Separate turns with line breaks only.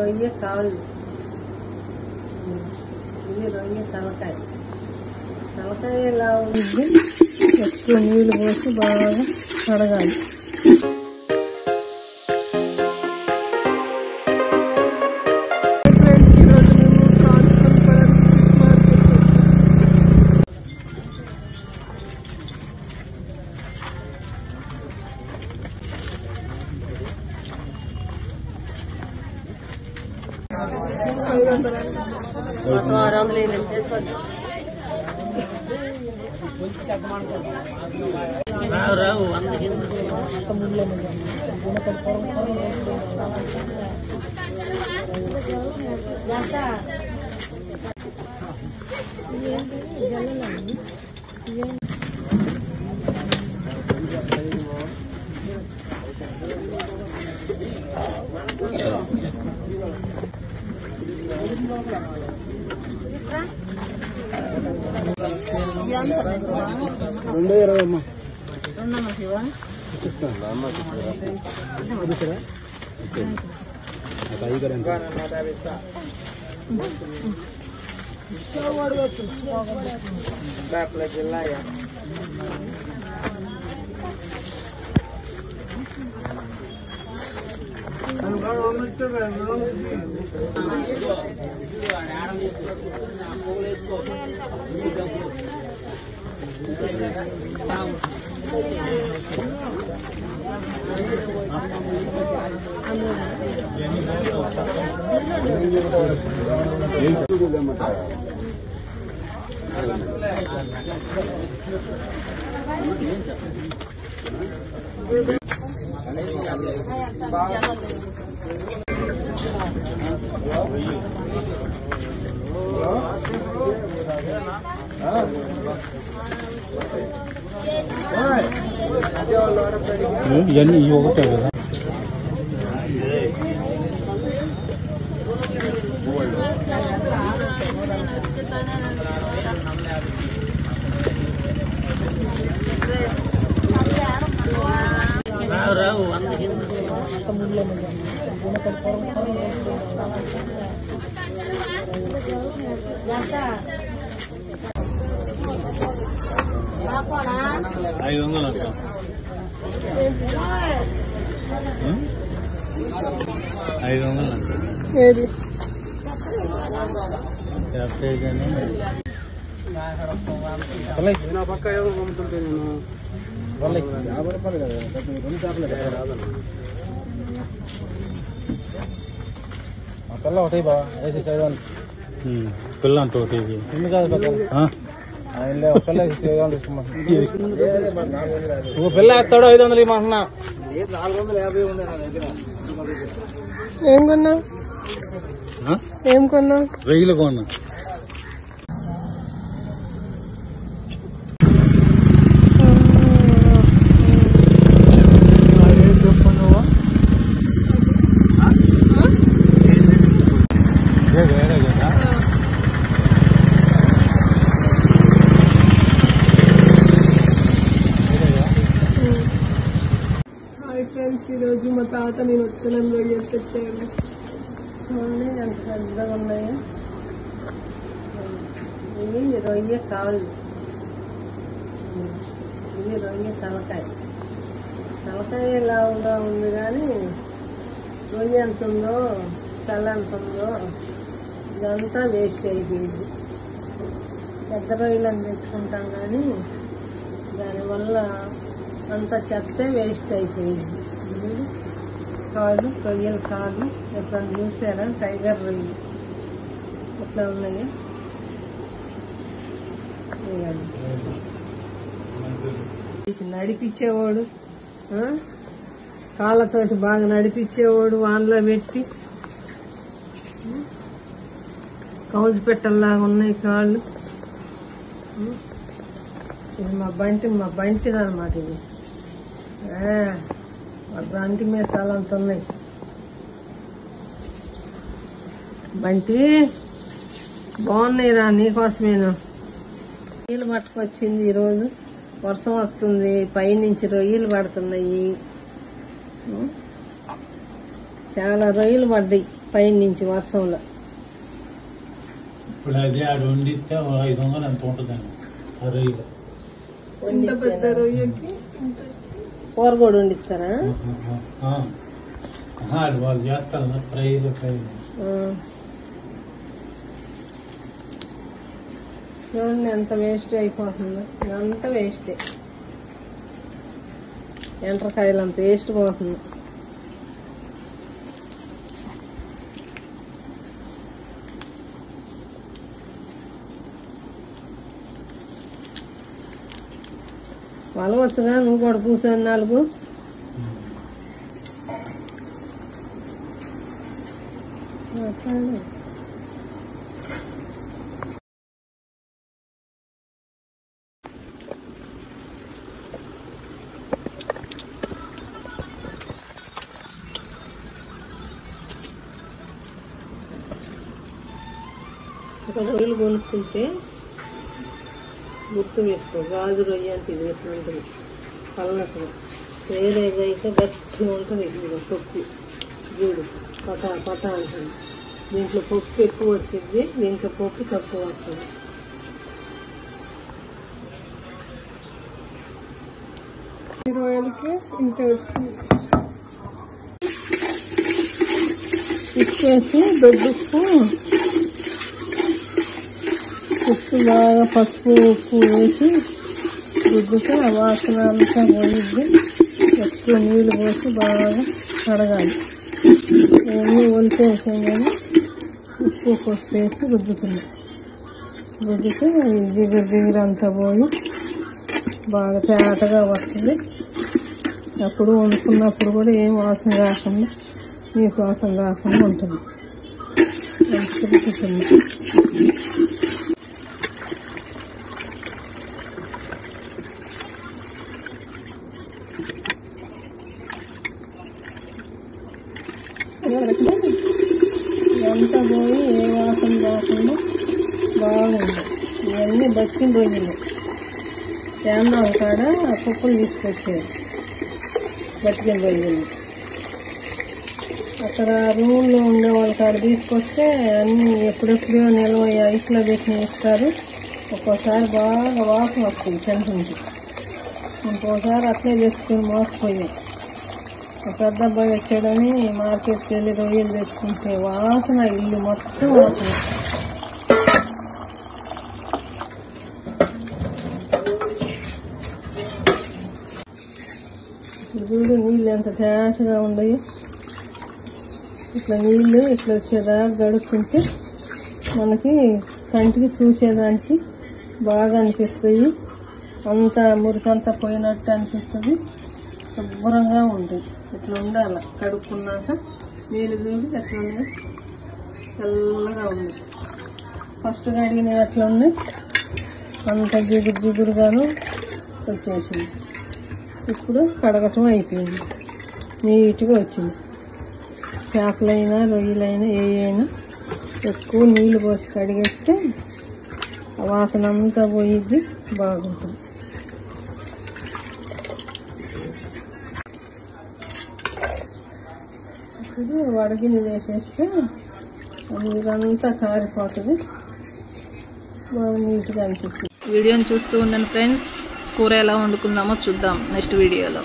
రొయ్య కాళ్ళు, ఇది రొయ్య తలకాయ. తలకాయ ఇలా ఉంది. ఎక్కువ నీళ్ళు పోసి బాగా కడగాలి.
ఇవన్నీ ఒకటే కదా.
ఏది
పక్క ఏదో పంపుతుంటే నేను 50 రూపాయలు కదా, 2 చేపలు కదా రాదన్న. పిల్ల ఒకటి బా వేసి చదివాను. పిల్ల అంటూ ఒకటి ఎందుకు కాదు పిల్ల నువ్వు పిల్ల వేస్తాడు 500 ఇవ్వమంటున్నా. 450 ఉంది నా దగ్గర.
ఏం కొన్నావు? ఏం కొన్నావు?
వెయ్యిలు కొన్నా.
ఫ్రెండ్స్, ఈరోజు మా తాత నేను వచ్చానని రొయ్యలు తెచ్చాను. ఎంత పెద్దగా ఉన్నాయో. ఇవి రొయ్య కాళ్ళు, ఇది రొయ్య తలకాయ. తలకాయ లావుగా ఉంది కానీ రొయ్య ఎంత ఉందో, తల ఎంత ఉందో ఇదంతా వేస్ట్ అయిపోయింది. పెద్ద రొయ్యలను తెచ్చుకుంటాం కానీ దానివల్ల అంత చెత్తే వేస్ట్ అయిపోయింది. కాళ్ళు, రొయ్యల కాళ్ళు ఎప్పుడైనా చూసారా? టైగర్ రొయ్యలు ఎట్లా ఉన్నాయో. నడిపించేవాడు, కాళ్ళతోటి బాగా నడిపించేవాడు, వాన్లో పెట్టి కౌజు పెట్టల్లాగా ఉన్నాయి కాళ్ళు. ఇది మా బంటిది అనమాట. ఇది మా బంటి మీసాలు అంత ఉన్నాయి. బంటి బాగున్నాయి రా, నీకోసమేను. రొయ్యలు పట్టుకొచ్చింది ఈరోజు. వర్షం వస్తుంది, పైనుంచి రొయ్యలు పడుతున్నాయి. చాలా రొయ్యలు పడ్డాయి పైన నుంచి వర్షంలో.
ఇప్పుడు అదే ఆడ వండితే 500 ఎంత ఉంటుందండి ఆ రొయ్యలు.
కూర కూడా వండిస్తారా?
వాళ్ళు చేస్తారు ఫ్రైలు.
చూడండి ఎంత వేస్ట్ అయిపోతుందో. ఇదంతా వేస్టే, ఎండ్రకాయలు అంత వేస్ట్ పోతుంది. వలవచ్చుగా, నువ్వు కూడా కూర్చొని 4. రొయ్యలు కొనుక్కుంటే గుర్తు పెట్టుకో, గాజు రొయ్య అంటే ఇది ఎట్లా ఉంటుంది, పల్లసగా. వేరేగా అయితే గట్టిగా ఉంటుంది. ఇదిగో పప్పు చూడు, పటా పటా ఉంటుంది. దీంట్లో పప్పు ఎక్కువ వచ్చింది, దీంట్లో పప్పు తక్కువ వస్తుంది. రొయ్యలకి ఇంత వచ్చింది. ఇచ్చేసి దొడ్డుప్పు, ఉప్పు బాగా పసుపు ఉప్పు వేసి రుద్దితే ఆ వాసన అంతా పోయిద్ది. ఎక్కువ నీళ్ళు పోసి బాగా కడగాలి. ఇవన్నీ ఒలిచేసాం కానీ ఉప్పు పసుపు వేసి రుద్దుతున్నాం. రుద్దితే జిగురు అంతా పోయి బాగా తేటగా వస్తుంది. అప్పుడు వండుకున్నప్పుడు కూడా ఏం వాసన రాకుండా, నీసు వాసన రాకుండా ఉంటుంది. రుద్దుతుంది. ఇదంతా పోయి ఏ వాసన రాకుండా బాగుంది. ఇవన్నీ బచ్చిన రొయ్యలు. కేంద్రం కాడ ఆ కుప్పలు తీసుకొచ్చారు బతికిన రొయ్యలు. అక్కడ రూమ్లో ఉండే వాళ్ళ కాడ తీసుకొస్తే అన్నీ ఎప్పుడెప్పుడో నిల్వ ఐస్లో పెట్టి ఇస్తారు. ఒక్కోసారి బాగా వాసన వస్తుంది చెంట నుంచి. ఇంకోసారి అట్లే తెచ్చుకొని మోసపోయాం. పెద్ద అబ్బాయి వచ్చాడని మార్కెట్కి వెళ్ళి రొయ్యలు తెచ్చుకుంటే వాసన, ఇల్లు మొత్తం వాసన. చూడు నీళ్ళు ఎంత తేటగా ఉండవు. ఇట్లా నీళ్ళు ఇట్లా వచ్చేదాకా గడుపుకుంటే మనకి కంటికి చూసేదానికి బాగా అనిపిస్తాయి. అంతా మురికంతా పోయినట్టు అనిపిస్తుంది. శుభ్రంగా ఉంటుంది. ఇట్లా ఉండాలి. కడుక్కున్నాక నీళ్ళు చూసి ఎట్లా ఉన్నాయి, తెల్లగా ఉంది. ఫస్ట్ కడిగినవి అట్లా ఉన్నాయి, అంత జిగురుగాను వచ్చేసింది. ఇప్పుడు కడగటం అయిపోయింది, నీట్గా వచ్చింది. చేపలైనా రొయ్యలైనా ఏ అయినా ఎక్కువ నీళ్లు పోసి కడిగేస్తే ఆ వాసన అంతా పోయిద్ది, బాగుంటుంది. ఇప్పుడు వడగిని వేసేస్తే నీరంతా కారిపోతుంది, బాగా నీట్గా అనిపిస్తుంది.
వీడియోని చూస్తూ ఉండండి ఫ్రెండ్స్. కూర ఎలా వండుకుందామో చూద్దాం నెక్స్ట్ వీడియోలో.